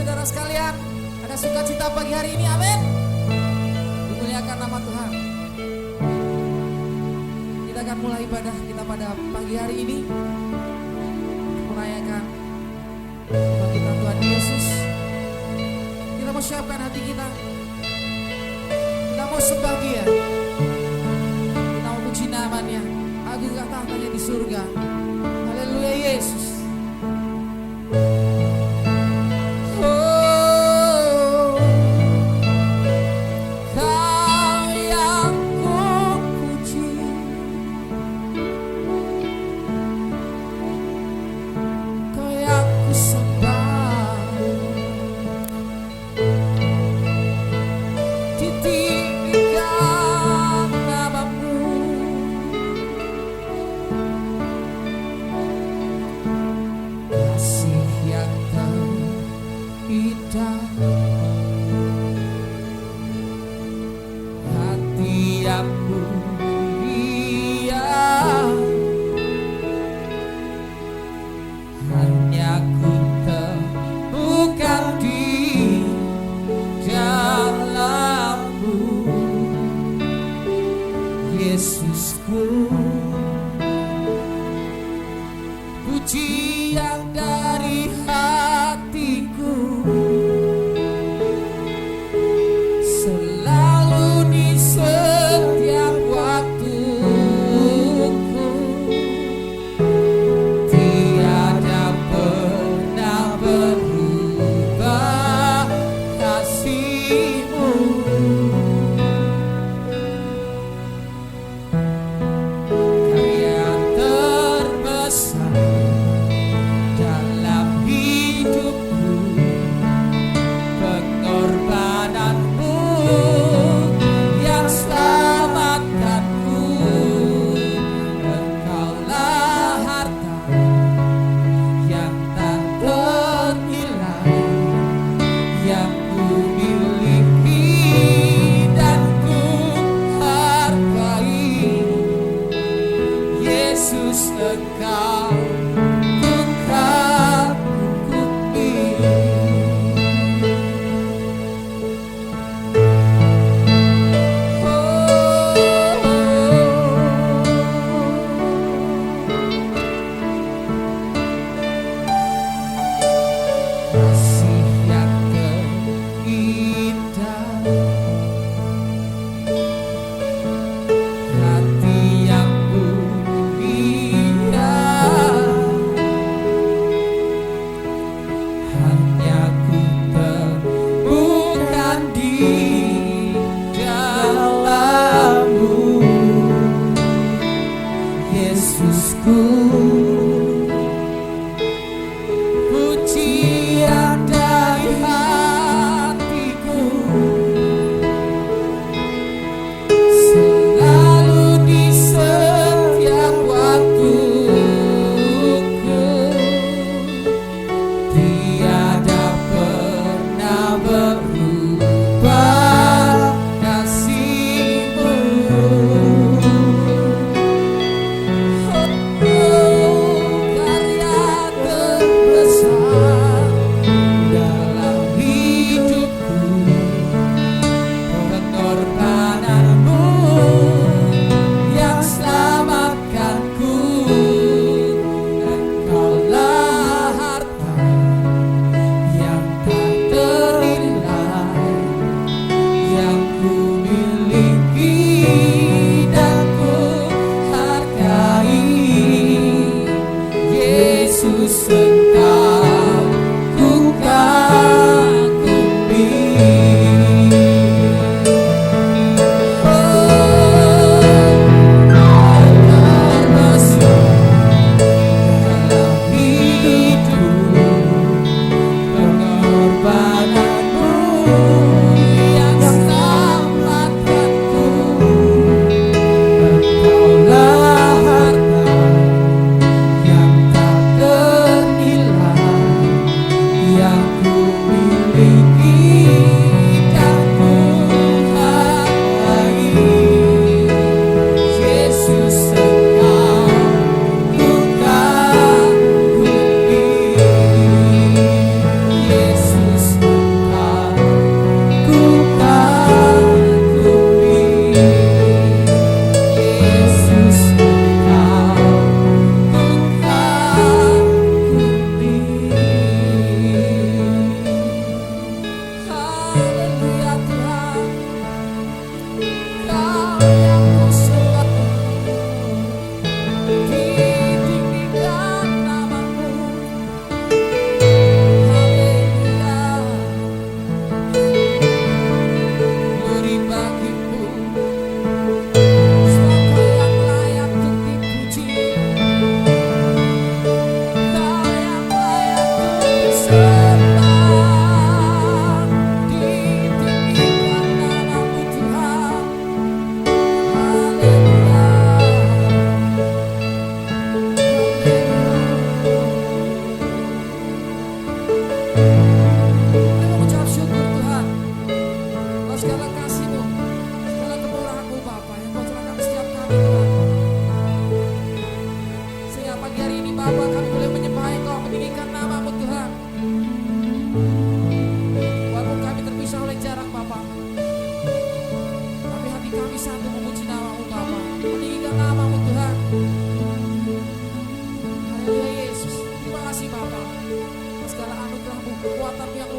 saudara sekalian, ada sukacita pagi hari ini, amin. Dimuliakan nama Tuhan. Kita akan mulai ibadah kita pada pagi hari ini, merayakan kebangkitan Tuhan Yesus. Kita mau siapkan hati kita, kita mau sembah Dia, kita mau puji namanya, agungkan tahtanya di surga. Haleluya Yesus. Pujian dari hatiku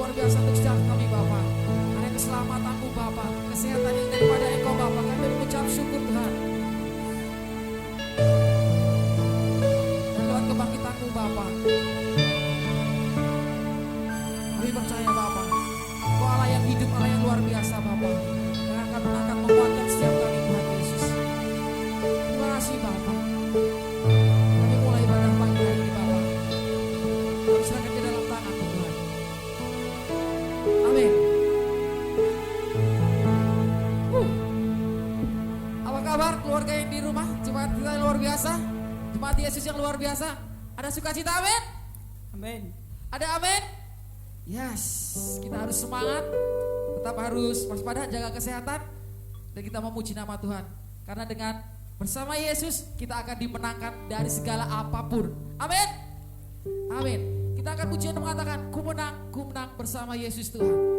luar biasa untuk setiap kami Bapa. Ada keselamatanmu Bapa, kesehatan yang daripada Engkau Bapa. Kami mengucap syukur Tuhan. Dan Tuhan kebangkitanmu Bapa. Kami percaya Bapa, Engkau Allah yang hidup, Allah yang luar biasa Bapa, yang akan menguatkan setiap kami Tuhan Yesus. Terima kasih Bapa. Kami mulai ibadah pagi hari ini Bapa. Kami serahkan ke dalam tangan-Mu Tuhan. Amin. Apa kabar keluarga yang di rumah? Jemaat kita yang luar biasa, jemaat Yesus yang luar biasa. Ada sukacita, amin? Amin. Ada amin? Yes, kita harus semangat, tetap harus waspada, jaga kesehatan, dan kita memuji nama Tuhan. Karena dengan bersama Yesus kita akan dimenangkan dari segala apapun. Amin. Amin. Kita akan pujian mengatakan, ku menang bersama Yesus Tuhan.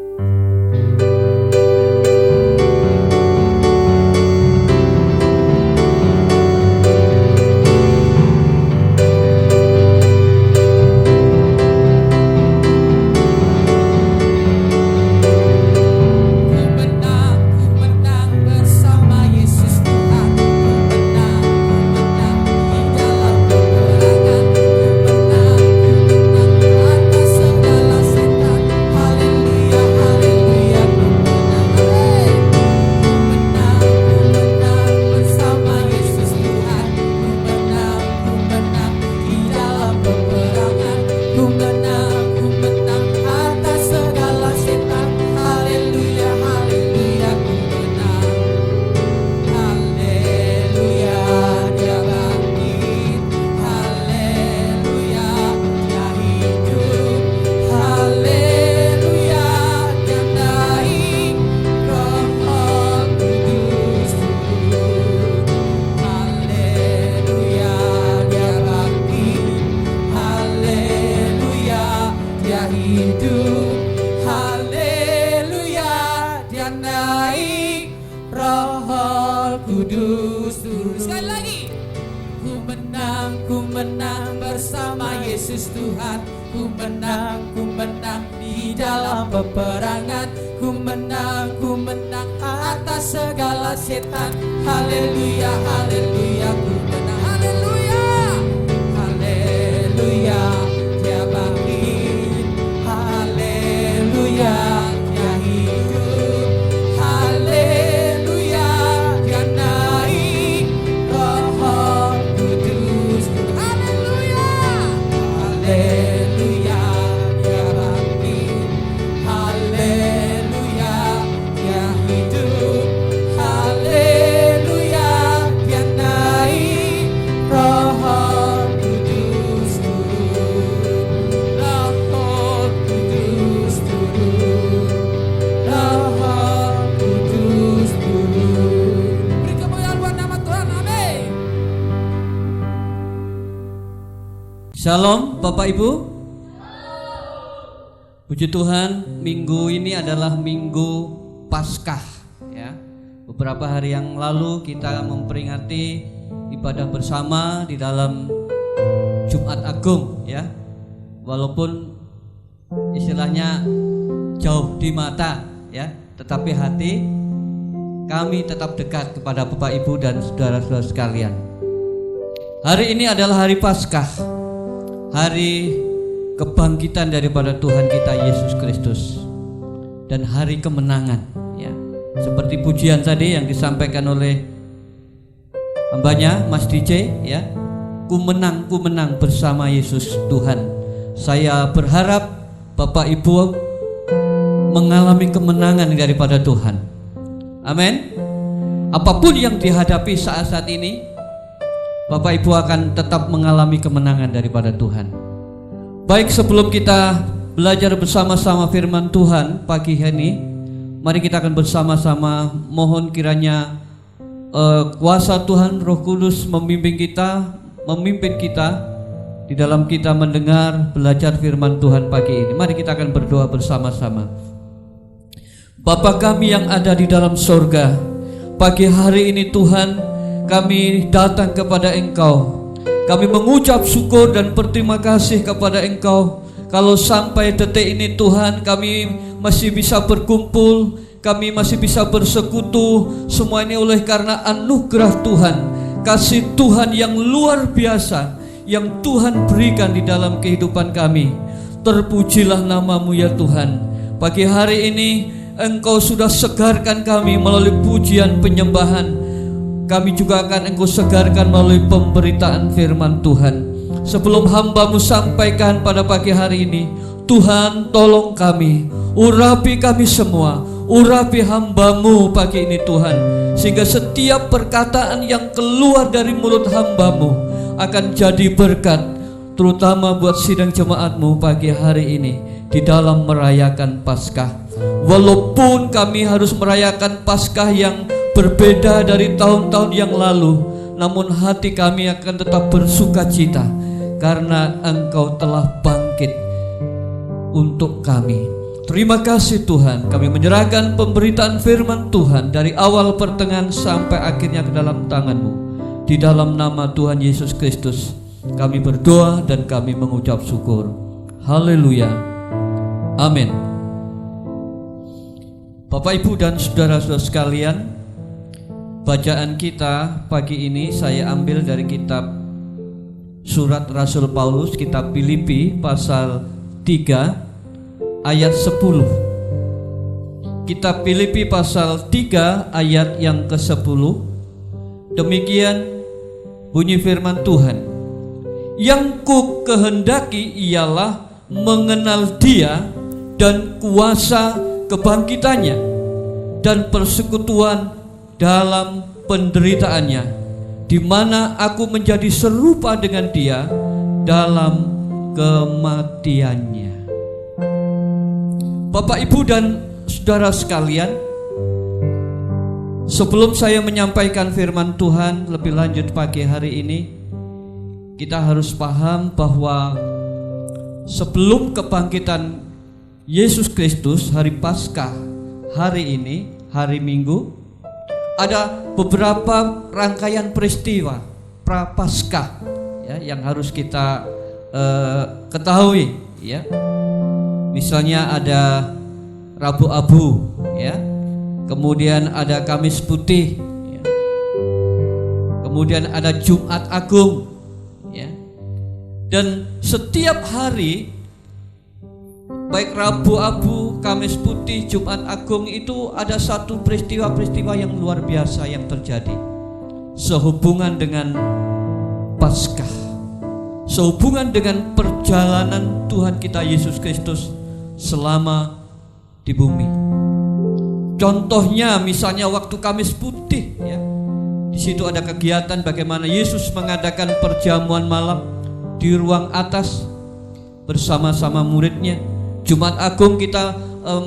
Shalom Bapak Ibu. Puji Tuhan, minggu ini adalah minggu Paskah ya. Beberapa hari yang lalu kita memperingati ibadah bersama di dalam Jumat Agung ya. Walaupun istilahnya jauh di mata ya, tetapi hati kami tetap dekat kepada Bapak Ibu dan saudara-saudara sekalian. Hari ini adalah hari Paskah, hari kebangkitan daripada Tuhan kita Yesus Kristus, dan hari kemenangan ya. Seperti pujian tadi yang disampaikan oleh hambanya Mas DJ ya, ku menang bersama Yesus Tuhan. Saya berharap Bapak Ibu mengalami kemenangan daripada Tuhan. Amin. Apapun yang dihadapi saat ini, Bapak Ibu akan tetap mengalami kemenangan daripada Tuhan. Baik, sebelum kita belajar bersama-sama firman Tuhan pagi ini, mari kita akan bersama-sama mohon kiranya kuasa Tuhan Roh Kudus memimpin kita di dalam kita mendengar belajar firman Tuhan pagi ini. Mari kita akan berdoa bersama-sama. Bapa kami yang ada di dalam sorga, pagi hari ini Tuhan, kami datang kepada Engkau. Kami mengucap syukur dan berterima kasih kepada Engkau Kalau sampai detik ini Tuhan kami masih bisa berkumpul, kami masih bisa bersekutu, semua ini oleh karena anugerah Tuhan, kasih Tuhan yang luar biasa yang Tuhan berikan di dalam kehidupan kami. Terpujilah nama-Mu ya Tuhan. Pagi hari ini Engkau sudah segarkan kami melalui pujian penyembahan. Kami juga akan Engkau segarkan melalui pemberitaan firman Tuhan. Sebelum hamba-Mu sampaikan pada pagi hari ini, Tuhan tolong kami, urapi kami semua, urapi hamba-Mu pagi ini Tuhan, sehingga setiap perkataan yang keluar dari mulut hamba-Mu akan jadi berkat, terutama buat sidang jemaat-Mu pagi hari ini di dalam merayakan Paskah. Walaupun kami harus merayakan Paskah yang berbeda dari tahun-tahun yang lalu, namun hati kami akan tetap bersuka cita karena Engkau telah bangkit untuk kami. Terima kasih Tuhan, kami menyerahkan pemberitaan firman Tuhan dari awal pertengahan sampai akhirnya ke dalam tangan-Mu. Di dalam nama Tuhan Yesus Kristus kami berdoa dan kami mengucap syukur. Haleluya, amin. Bapak, Ibu, dan saudara-saudara sekalian, bacaan kita pagi ini saya ambil dari kitab Surat Rasul Paulus, kitab Filipi pasal 3 ayat 10. Kitab Filipi pasal 3 ayat yang ke-10. Demikian bunyi firman Tuhan. Yang ku kehendaki ialah mengenal Dia dan kuasa kebangkitannya dan persekutuan dalam penderitaannya, di mana aku menjadi serupa dengan Dia dalam kematiannya. Bapak, Ibu, dan saudara sekalian, sebelum saya menyampaikan firman Tuhan lebih lanjut pagi hari ini, kita harus paham bahwa sebelum kebangkitan Yesus Kristus, hari Paskah hari ini, hari Minggu, ada beberapa rangkaian peristiwa Prapaskah ya, yang harus kita ketahui ya. Misalnya ada Rabu Abu ya, kemudian ada Kamis Putih ya, kemudian ada Jumat Agung ya. Dan setiap hari, baik Rabu Abu, Kamis Putih, Jumat Agung, itu ada satu peristiwa-peristiwa yang luar biasa yang terjadi sehubungan dengan Paskah, sehubungan dengan perjalanan Tuhan kita Yesus Kristus selama di bumi. Contohnya misalnya waktu Kamis Putih ya, di situ ada kegiatan bagaimana Yesus mengadakan perjamuan malam di ruang atas bersama-sama muridnya. Jumat Agung kita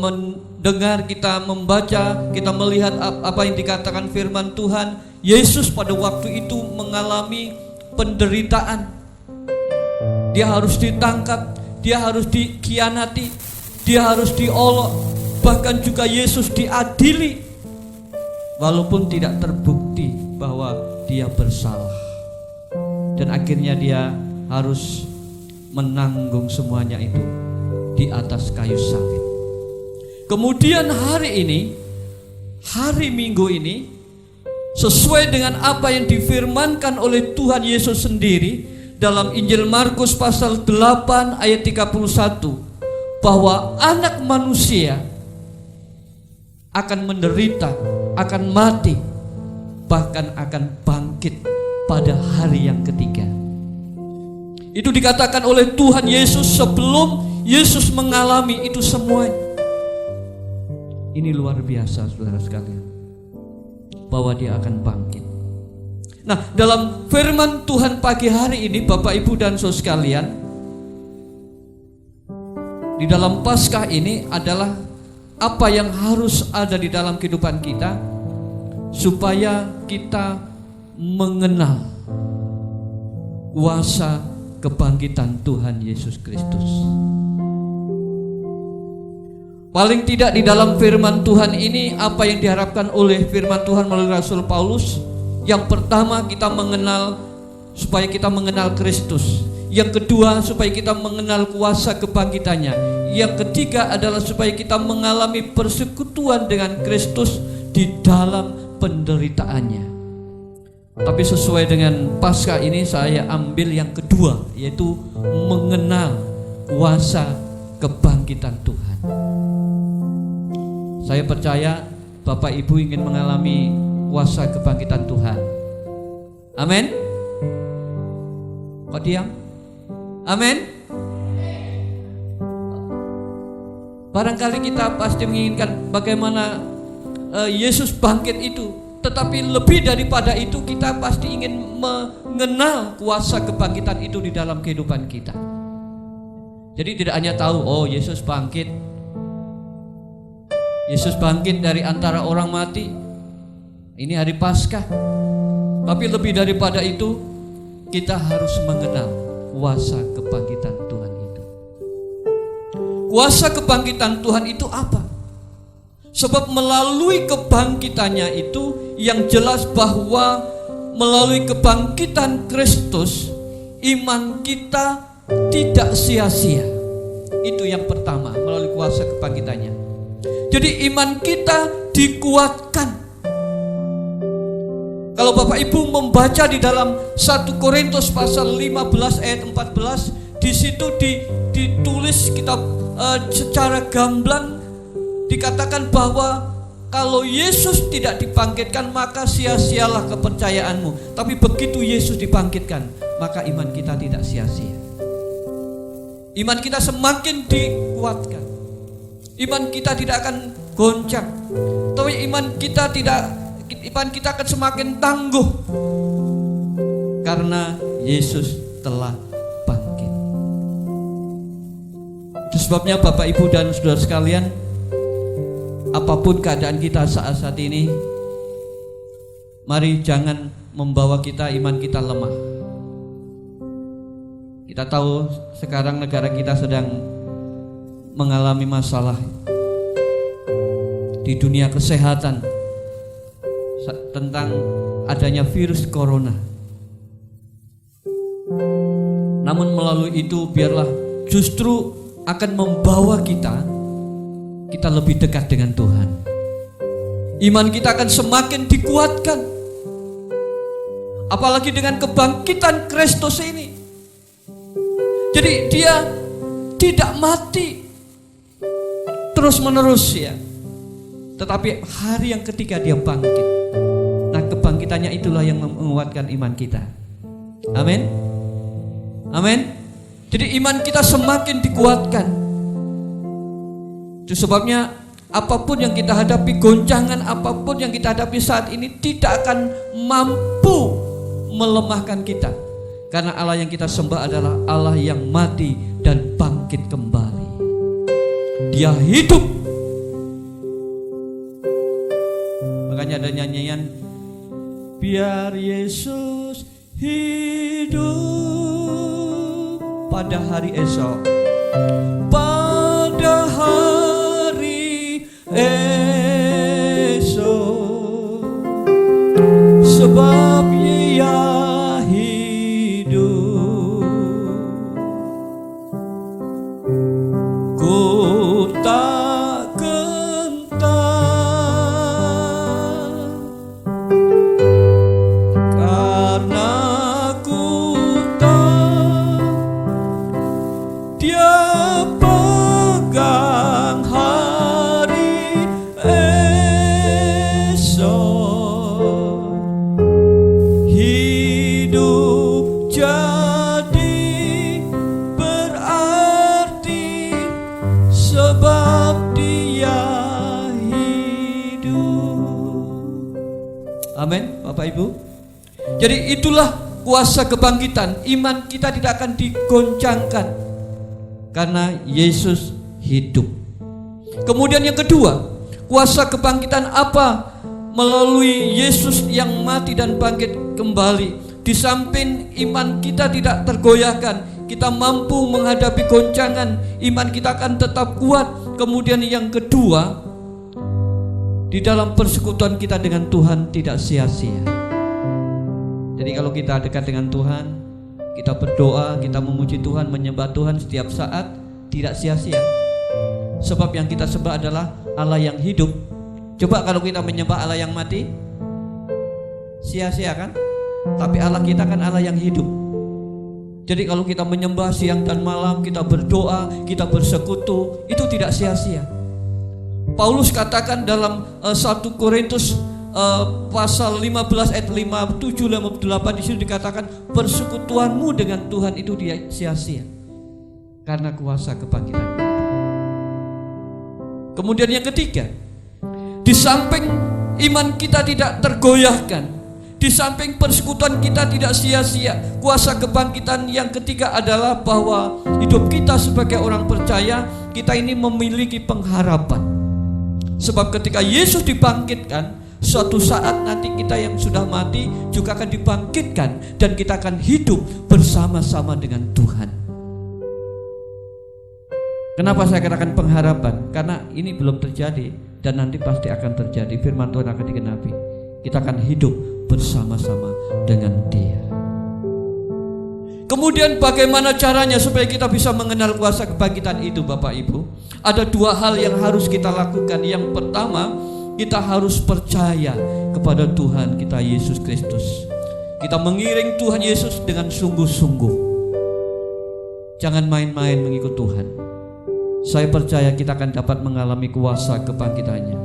mendengar, kita membaca, kita melihat apa yang dikatakan firman Tuhan. Yesus pada waktu itu mengalami penderitaan. Dia harus ditangkap, dia harus dikhianati, dia harus diolok, bahkan juga Yesus diadili walaupun tidak terbukti bahwa dia bersalah. Dan akhirnya dia harus menanggung semuanya itu di atas kayu salib. Kemudian hari ini, hari Minggu ini, sesuai dengan apa yang difirmankan oleh Tuhan Yesus sendiri dalam Injil Markus pasal 8 ayat 31, bahwa anak manusia akan menderita, akan mati, bahkan akan bangkit pada hari yang ketiga. Itu dikatakan oleh Tuhan Yesus sebelum Yesus mengalami itu semua. Ini luar biasa saudara sekalian, bahwa dia akan bangkit. Nah, dalam firman Tuhan pagi hari ini Bapak, Ibu, dan saudara sekalian, di dalam Paskah ini adalah apa yang harus ada di dalam kehidupan kita supaya kita mengenal kuasa kebangkitan Tuhan Yesus Kristus. Paling tidak di dalam firman Tuhan ini, apa yang diharapkan oleh firman Tuhan melalui Rasul Paulus, yang pertama kita mengenal, supaya kita mengenal Kristus. Yang kedua, supaya kita mengenal kuasa kebangkitannya. Yang ketiga adalah supaya kita mengalami persekutuan dengan Kristus di dalam penderitaannya. Tapi sesuai dengan Paskah ini saya ambil yang kedua, yaitu mengenal kuasa kebangkitan Tuhan. Saya percaya Bapak Ibu ingin mengalami kuasa kebangkitan Tuhan. Amin. Kok diam? Amin. Barangkali kita pasti menginginkan bagaimana Yesus bangkit itu, tetapi lebih daripada itu kita pasti ingin mengenal kuasa kebangkitan itu di dalam kehidupan kita. Jadi tidak hanya tahu, oh Yesus bangkit, Yesus bangkit dari antara orang mati, ini hari Paskah. Tapi lebih daripada itu, kita harus mengenal kuasa kebangkitan Tuhan itu. Kuasa kebangkitan Tuhan itu apa? Sebab melalui kebangkitannya itu, yang jelas bahwa melalui kebangkitan Kristus, iman kita tidak sia-sia. Itu yang pertama, melalui kuasa kebangkitannya. Jadi iman kita dikuatkan. Kalau Bapak Ibu membaca di dalam 1 Korintus pasal 15 ayat 14, di situ ditulis kita secara gamblang dikatakan bahwa kalau Yesus tidak dibangkitkan maka sia-sialah kepercayaanmu. Tapi begitu Yesus dibangkitkan, maka iman kita tidak sia-sia. Iman kita semakin dikuatkan. Iman kita tidak akan goncang. Tapi iman kita akan semakin tangguh karena Yesus telah bangkit. Itu sebabnya Bapak Ibu dan saudara sekalian, apapun keadaan kita saat ini, mari jangan membawa iman kita lemah. Kita tahu sekarang negara kita sedang mengalami masalah di dunia kesehatan tentang adanya virus corona. Namun melalui itu biarlah justru akan membawa kita lebih dekat dengan Tuhan. Iman kita akan semakin dikuatkan. Apalagi dengan kebangkitan Kristus ini. Jadi dia tidak mati terus menerus ya. Tetapi hari yang ketiga dia bangkit. Nah, kebangkitannya itulah yang menguatkan iman kita. Amin. Amin. Jadi iman kita semakin dikuatkan. Itu sebabnya apapun yang kita hadapi, goncangan apapun yang kita hadapi saat ini tidak akan mampu melemahkan kita. Karena Allah yang kita sembah adalah Allah yang mati dan bangkit kembali. Dia hidup. Makanya ada nyanyian, biar Yesus hidup pada hari esok. Pada hari esok, sebab Ia hidup, ku tak gentar, karena ku tahu Dia pegang hari esok. Hidup jadi berarti sebab Dia hidup. Amin, Bapak Ibu. Jadi itulah kuasa kebangkitan. Iman kita tidak akan digoncangkan karena Yesus hidup. Kemudian yang kedua, kuasa kebangkitan apa? Melalui Yesus yang mati dan bangkit kembali. Di samping iman kita tidak tergoyahkan, kita mampu menghadapi goncangan, iman kita akan tetap kuat. Kemudian yang kedua, di dalam persekutuan kita dengan Tuhan tidak sia-sia. Jadi kalau kita dekat dengan Tuhan, kita berdoa, kita memuji Tuhan, menyembah Tuhan setiap saat tidak sia-sia. Sebab yang kita sembah adalah Allah yang hidup. Coba kalau kita menyembah Allah yang mati, sia-sia kan? Tapi Allah kita kan Allah yang hidup. Jadi kalau kita menyembah siang dan malam, kita berdoa, kita bersekutu, itu tidak sia-sia. Paulus katakan dalam 1 Korintus pasal 15 ayat 57 58, di situ dikatakan persekutuanmu dengan Tuhan itu tidak sia-sia karena kuasa kebangkitan. Kemudian yang ketiga, di samping iman kita tidak tergoyahkan, di samping persekutuan kita tidak sia-sia, kuasa kebangkitan yang ketiga adalah bahwa hidup kita sebagai orang percaya, kita ini memiliki pengharapan. Sebab ketika Yesus dibangkitkan, suatu saat nanti kita yang sudah mati juga akan dibangkitkan, dan kita akan hidup bersama-sama dengan Tuhan. Kenapa saya katakan pengharapan? Karena ini belum terjadi dan nanti pasti akan terjadi. Firman Tuhan akan digenapi. Kita akan hidup bersama-sama dengan Dia. Kemudian bagaimana caranya supaya kita bisa mengenal kuasa kebangkitan itu, Bapak Ibu? Ada dua hal yang harus kita lakukan. Yang pertama, kita harus percaya kepada Tuhan kita Yesus Kristus. Kita mengiring Tuhan Yesus dengan sungguh-sungguh. Jangan main-main mengikut Tuhan. Saya percaya kita akan dapat mengalami kuasa kebangkitannya.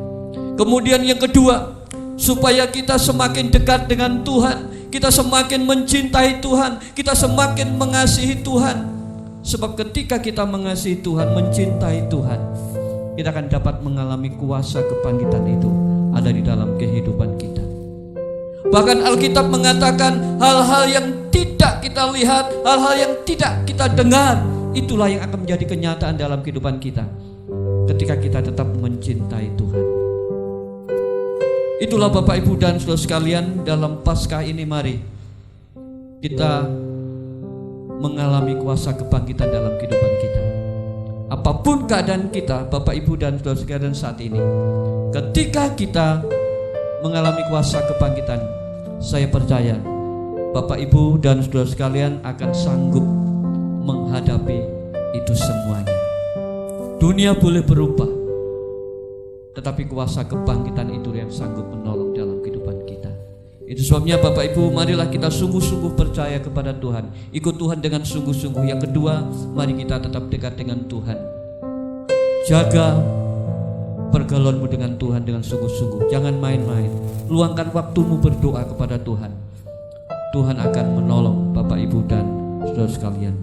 Kemudian yang kedua, supaya kita semakin dekat dengan Tuhan, kita semakin mencintai Tuhan, kita semakin mengasihi Tuhan. Sebab ketika kita mengasihi Tuhan, mencintai Tuhan, kita akan dapat mengalami kuasa kebangkitan itu ada di dalam kehidupan kita. Bahkan Alkitab mengatakan hal-hal yang tidak kita lihat, hal-hal yang tidak kita dengar, itulah yang akan menjadi kenyataan dalam kehidupan kita ketika kita tetap mencintai Tuhan. Itulah Bapak Ibu dan saudara sekalian, dalam Paskah ini mari kita mengalami kuasa kebangkitan dalam kehidupan kita. Apapun keadaan kita, Bapak Ibu dan saudara sekalian saat ini, ketika kita mengalami kuasa kebangkitan, saya percaya Bapak Ibu dan saudara sekalian akan sanggup menghadapi itu semuanya. Dunia boleh berubah, tetapi kuasa kebangkitan itu yang sanggup menolong dalam kehidupan kita. Itu sebabnya Bapak Ibu, marilah kita sungguh-sungguh percaya kepada Tuhan, ikut Tuhan dengan sungguh-sungguh. Yang kedua, mari kita tetap dekat dengan Tuhan. Jaga pergaulanmu dengan Tuhan dengan sungguh-sungguh. Jangan main-main. Luangkan waktumu berdoa kepada Tuhan. Tuhan akan menolong Bapak Ibu dan saudara sekalian.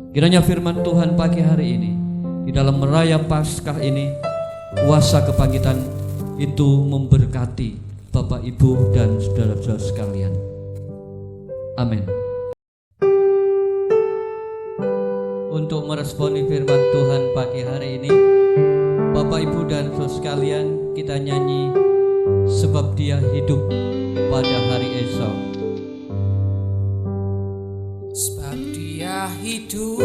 Kiranya firman Tuhan pagi hari ini, di dalam meraya Paskah ini, kuasa kebangkitan itu memberkati Bapak Ibu dan saudara-saudara sekalian. Amin. Untuk meresponi firman Tuhan pagi hari ini, Bapak Ibu dan saudara sekalian, kita nyanyi sebab Dia hidup pada hari esok. Sebab Dia hidup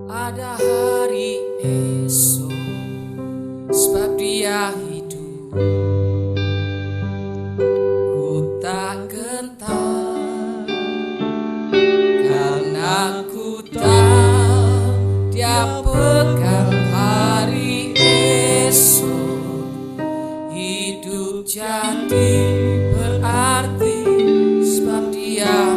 ada hari esok. Sebab Dia hidup, ku tak gentar, karena ku tahu Dia pegang hari esok. Hidup jadi berarti sebab Dia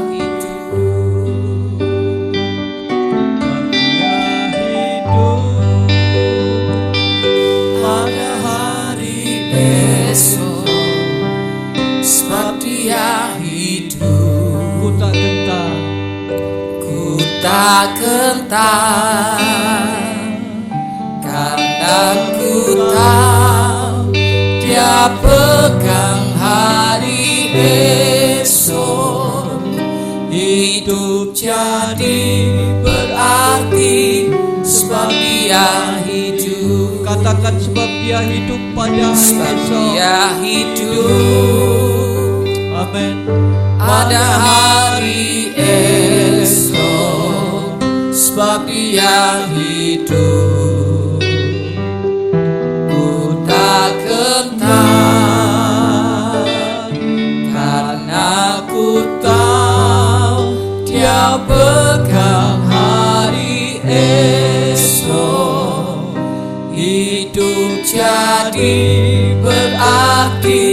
tak gentar, karena ku tahu Dia pegang hari esok. Hidup jadi berarti sebab Dia hidup. Katakan sebab Dia hidup pada hari sebab esok. Dia hidup. Amin. Ada hari esok, sebab Dia hidup. Ku tak gentar, karena ku tahu hidup jadi berarti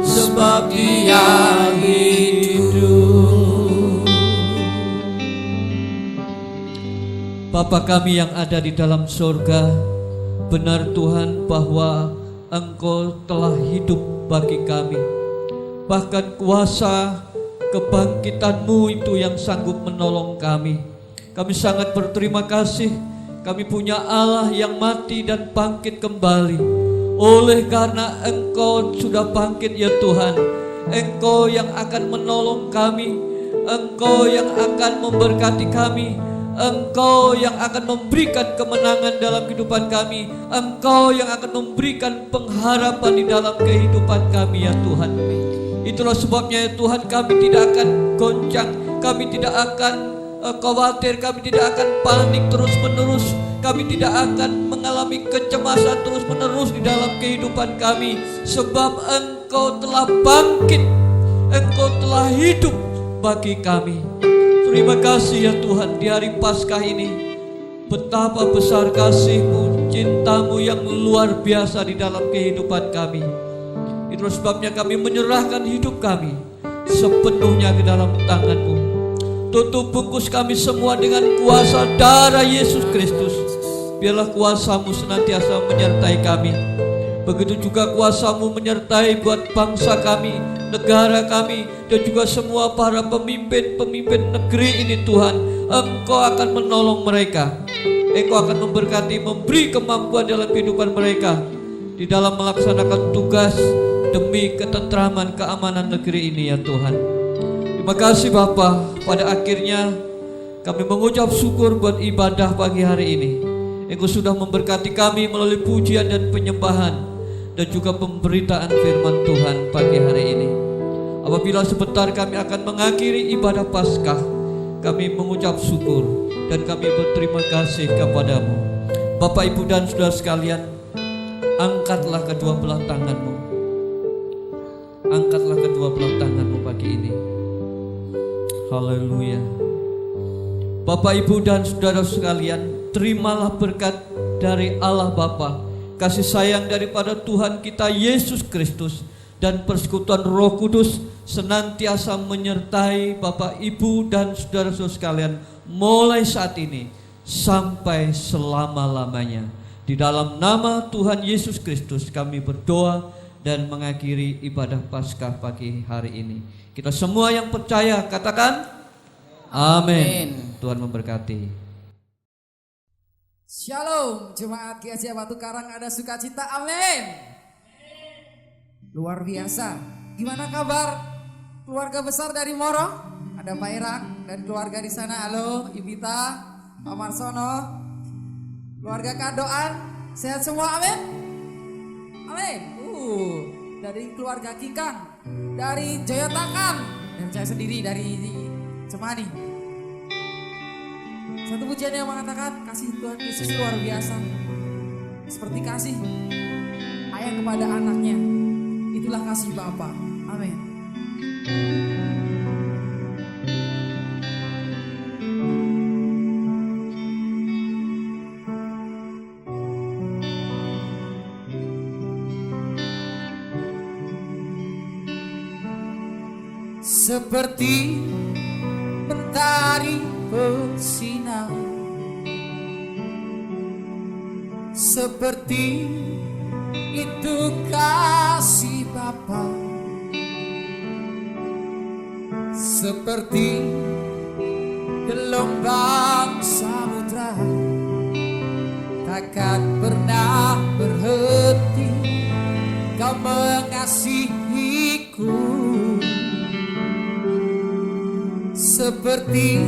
sebab Dia hidup. Bapa kami yang ada di dalam surga, benar Tuhan bahwa Engkau telah hidup bagi kami. Bahkan kuasa kebangkitan-Mu itu yang sanggup menolong kami. Kami sangat berterima kasih. Kami punya Allah yang mati dan bangkit kembali. Oleh karena Engkau sudah bangkit ya Tuhan, Engkau yang akan menolong kami, Engkau yang akan memberkati kami, Engkau yang akan memberikan kemenangan dalam kehidupan kami, Engkau yang akan memberikan pengharapan di dalam kehidupan kami ya Tuhan. Itulah sebabnya ya Tuhan, kami tidak akan goncang, kami tidak akan khawatir, kami tidak akan panik terus menerus, kami tidak akan mengalami kecemasan terus menerus di dalam kehidupan kami, sebab Engkau telah bangkit, Engkau telah hidup bagi kami. Terima kasih ya Tuhan, di hari Paskah ini betapa besar kasih-Mu, cinta-Mu yang luar biasa di dalam kehidupan kami. Itulah sebabnya kami menyerahkan hidup kami sepenuhnya ke dalam tangan-Mu. Tutup bungkus kami semua dengan kuasa darah Yesus Kristus. Biarlah kuasa-Mu senantiasa menyertai kami. Begitu juga kuasa-Mu menyertai buat bangsa kami, negara kami, dan juga semua para pemimpin-pemimpin negeri ini Tuhan. Engkau akan menolong mereka, Engkau akan memberkati, memberi kemampuan dalam kehidupan mereka di dalam melaksanakan tugas demi ketentraman, keamanan negeri ini ya Tuhan. Terima kasih Bapa. Pada akhirnya kami mengucap syukur buat ibadah pagi hari ini. Engkau sudah memberkati kami melalui pujian dan penyembahan dan juga pemberitaan firman Tuhan pagi hari ini. Apabila sebentar kami akan mengakhiri ibadah Paskah, kami mengucap syukur dan kami berterima kasih kepada-Mu. Bapak, Ibu dan saudara sekalian, angkatlah kedua belah tangan-Mu. Angkatlah kedua belah tangan-Mu pagi ini. Haleluya. Bapak, Ibu dan saudara sekalian, terimalah berkat dari Allah Bapa, kasih sayang daripada Tuhan kita Yesus Kristus, dan persekutuan Roh Kudus senantiasa menyertai Bapak, Ibu dan saudara-saudara sekalian mulai saat ini sampai selama-lamanya. Di dalam nama Tuhan Yesus Kristus kami berdoa dan mengakhiri ibadah Paskah pagi hari ini. Kita semua yang percaya katakan amin. Tuhan memberkati. Shalom, jemaat GSJ Batu Karang, ada sukacita, amin. Luar biasa. Gimana kabar keluarga besar dari Moro? Ada Pak Irak dan keluarga di sana. Halo, Ibita, Pak Marsono, keluarga Kadoan, sehat semua, amin. Amin. Dari keluarga Kikang, dari Joyotakan, dan saya sendiri dari Cemani. Satu pujian yang mengatakan kasih Tuhan Yesus luar biasa. Seperti kasih ayah kepada anaknya, itulah kasih Bapa. Amin. Seperti mentari bersinar, seperti itu kasih Bapa, seperti gelombang samudra takkan pernah berhenti Kau mengasihiku. Seperti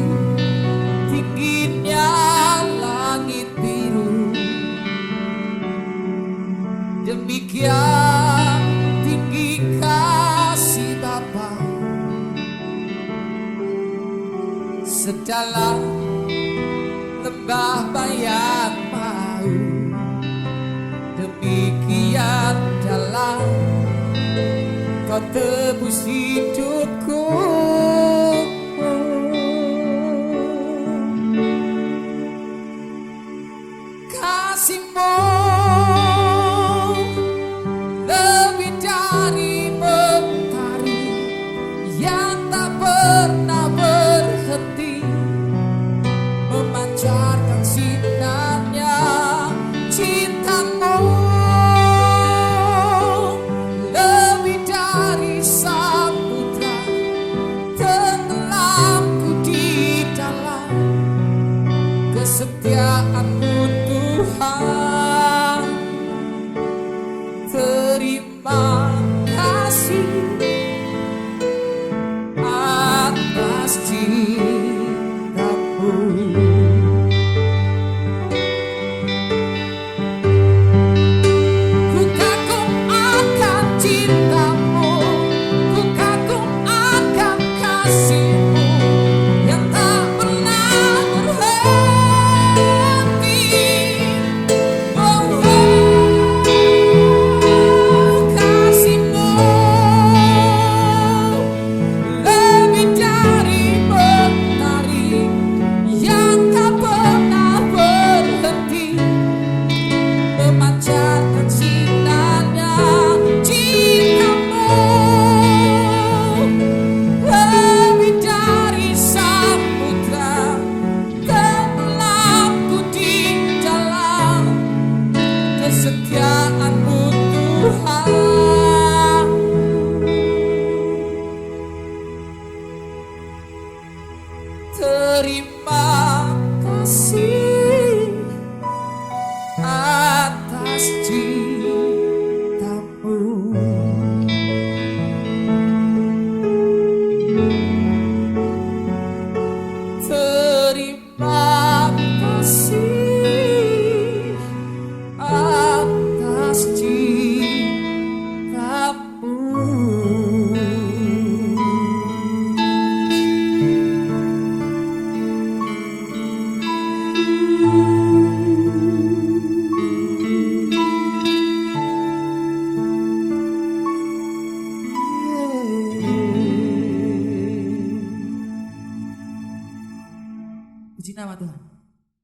tingginya langit biru, demikian tinggi kasih Bapa. Sedalam lembah bayang mau, demikian dalam Kau tebus hidupku. kasih-Mu lebih dari mentari yang tak pernah berhenti memancarkan sinarnya. Cinta-Mu lebih dari samudra, tenggelamku di dalam kesetiaan-Mu Tuhan. Terima kasih atas cinta-Mu. Ku kagum akan cinta-Mu, ku kagum akan kasih-Mu yang tak pernah berhenti. Oh, kasih-Mu lebih dari mentari yang tak pernah berhenti memancarkan sinarnya. Cinta-Mu lebih dari samudra, tenggelamku di dalam kesetiaan-Mu Tuhan. Terima kasih atas cinta-Mu. Terima kasih atas cinta-Mu.